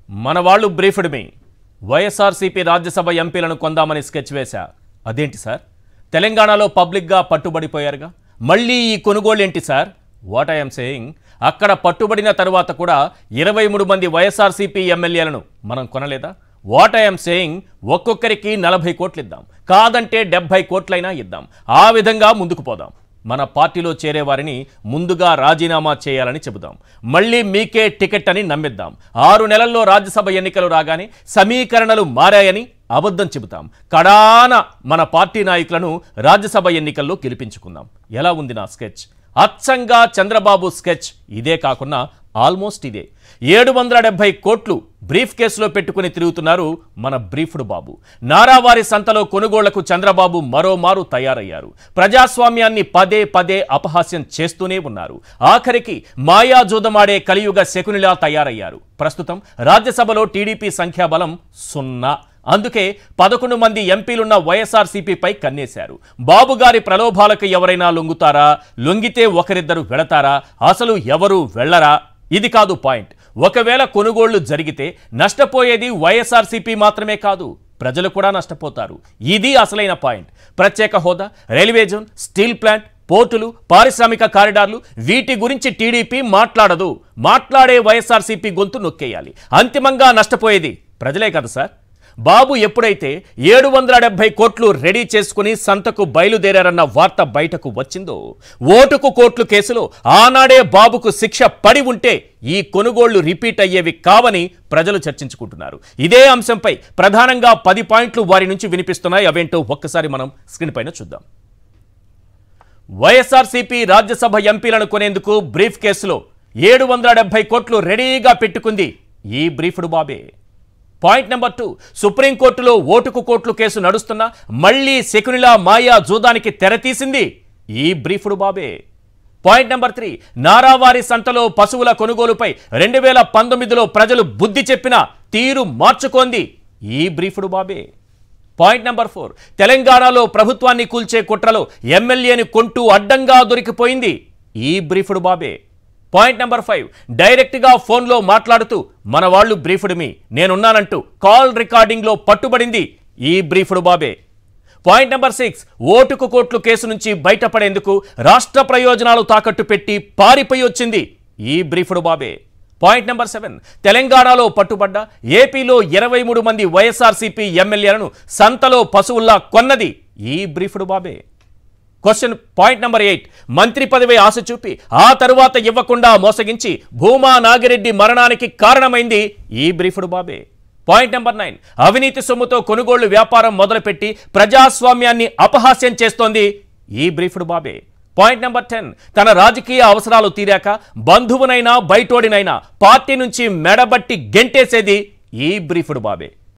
మన వాళ్ళు బ్రీఫ్డ్ మీ వైఎస్ఆర్సీపీ రాజ్యసభ ఎంపీలను కొందామని స్కెచ్ వేశా. అదేంటి సార్, తెలంగాణలో పబ్లిక్గా పట్టుబడిపోయారుగా, మళ్ళీ ఈ కొనుగోలు ఏంటి సార్? వాట్ ఐఎమ్ సేయింగ్, అక్కడ పట్టుబడిన తరువాత కూడా 23 మంది వైఎస్ఆర్సీపీ ఎమ్మెల్యేలను మనం కొనలేదా? వాట్ ఐఎమ్ సేయింగ్, ఒక్కొక్కరికి 40 కోట్లు ఇద్దాం, కాదంటే 70 కోట్లైనా ఇద్దాం, ఆ విధంగా ముందుకు పోదాం. మన పార్టీలో చేరేవారిని ముందుగా రాజీనామా చేయాలని చెబుదాం, మళ్ళీ మీకే టికెట్ అని నమ్మిద్దాం. 6 నెలల్లో రాజ్యసభ ఎన్నికలు రాగానే సమీకరణలు మారాయని అబద్ధం చెబుతాం. కడాన మన పార్టీ నాయకులను రాజ్యసభ ఎన్నికల్లో గెలిపించుకుందాం. ఎలా ఉంది నా స్కెచ్? అచ్చంగా చంద్రబాబు స్కెచ్ ఇదే కాకుండా ఆల్మోస్ట్ ఇదే. 770 కోట్లు బ్రీఫ్ కేసులో పెట్టుకుని తిరుగుతున్నారు మన బ్రీఫ్డ్ బాబు. నారావారి సంతలో కొనుగోళ్లకు చంద్రబాబు మరోమారు తయారయ్యారు. ప్రజాస్వామ్యాన్ని పదే పదే అపహాస్యం చేస్తూనే ఉన్నారు. ఆఖరికి మాయాజూదమాడే కలియుగ శకునిలా తయారయ్యారు. ప్రస్తుతం రాజ్యసభలో టీడీపీ సంఖ్యాబలం 0. అందుకే 11 మంది ఎంపీలున్న వైఎస్ఆర్సీపీపై కన్నేశారు. బాబుగారి ప్రలోభాలకు ఎవరైనా లొంగుతారా? లొంగితే ఒకరిద్దరు వెళతారా? అసలు ఎవరు వెళ్లరా? ఇది కాదు పాయింట్. ఒకవేళ కొనుగోళ్లు జరిగితే నష్టపోయేది వైఎస్ఆర్సీపీ మాత్రమే కాదు, ప్రజలు కూడా నష్టపోతారు. ఇది అసలైన పాయింట్. ప్రత్యేక హోదా, రైల్వే జోన్, స్టీల్ ప్లాంట్, పోర్టులు, పారిశ్రామిక కారిడార్లు, వీటి గురించి టీడీపీ మాట్లాడదు. మాట్లాడే వైఎస్ఆర్సీపీ గొంతు నొక్కేయాలి. అంతిమంగా నష్టపోయేది ప్రజలే కదా సార్. బాబు ఎప్పుడైతే 770 కోట్లు రెడీ చేసుకుని సంతకు బయలుదేరారన్న వార్త బయటకు వచ్చిందో, ఓటుకు కోట్లు కేసులో ఆనాడే బాబుకు శిక్ష పడి ఉంటే ఈ కొనుగోళ్లు రిపీట్ అయ్యేవి కావని ప్రజలు చర్చించుకుంటున్నారు. ఇదే అంశంపై ప్రధానంగా 10 పాయింట్లు వారి నుంచి వినిపిస్తున్నాయి. అవేంటో ఒక్కసారి మనం స్క్రీన్ పైన చూద్దాం. వైఎస్ఆర్సీపీ రాజ్యసభ ఎంపీలను కొనేందుకు బ్రీఫ్ కేసులో 770 కోట్లు రెడీగా పెట్టుకుంది ఈ బ్రీఫ్డ్ బాబే. పాయింట్ నెంబర్ 2, సుప్రీంకోర్టులో ఓటుకు కోట్లు కేసు నడుస్తున్నా మళ్లీ శకునిలా మాయా జూదానికి తెరతీసింది ఈ బ్రీఫ్డ్ బాబే. పాయింట్ నెంబర్ 3, నారావారి సంతలో పశువుల కొనుగోలుపై 2019లో ప్రజలు బుద్ధి చెప్పిన తీరు మార్చుకోంది ఈ బ్రీఫ్డ్ బాబే. పాయింట్ నెంబర్ 4, తెలంగాణలో ప్రభుత్వాన్ని కూల్చే కుట్రలో ఎమ్మెల్యేని కొంటూ అడ్డంగా దొరికిపోయింది ఈ బ్రీఫ్డ్ బాబే. పాయింట్ నెంబర్ 5, డైరెక్ట్గా ఫోన్లో మాట్లాడుతూ మన వాళ్ళు బ్రీఫ్డ్ మీ, నేనున్నానంటూ కాల్ రికార్డింగ్లో పట్టుబడింది ఈ బ్రీఫ్డ్ బాబే. పాయింట్ నెంబర్ 6, ఓటుకు కోట్లు కేసు నుంచి బయటపడేందుకు రాష్ట్ర ప్రయోజనాలు తాకట్టు పెట్టి పారిపోయి వచ్చింది ఈ బ్రీఫ్డ్ బాబే. పాయింట్ నెంబర్ 7, తెలంగాణలో పట్టుబడ్డ ఏపీలో 23 మంది వైఎస్ఆర్సీపీ ఎమ్మెల్యేలను సంతలో పశువుల్లా కొన్నది ఈ బ్రీఫ్డ్ బాబే. క్వశ్చన్ పాయింట్ నెంబర్ 8, మంత్రి పదవి ఆశ చూపి ఆ తరువాత ఇవ్వకుండా మోసగించి భూమా నాగిరెడ్డి మరణానికి కారణమైంది ఈ బ్రీఫ్డ్ బాబే. పాయింట్ నెంబర్ 9, అవినీతి సొమ్ముతో కొనుగోళ్లు వ్యాపారం మొదలుపెట్టి ప్రజాస్వామ్యాన్ని అపహాస్యం చేస్తోంది ఈ బ్రీఫ్డ్ బాబే. పాయింట్ నెంబర్ 10, తన రాజకీయ అవసరాలు తీరాక బంధువునైనా బయటోడినైనా పార్టీ నుంచి మెడబట్టి గెంటేసేది ఈ బ్రీఫ్డ్ బాబే.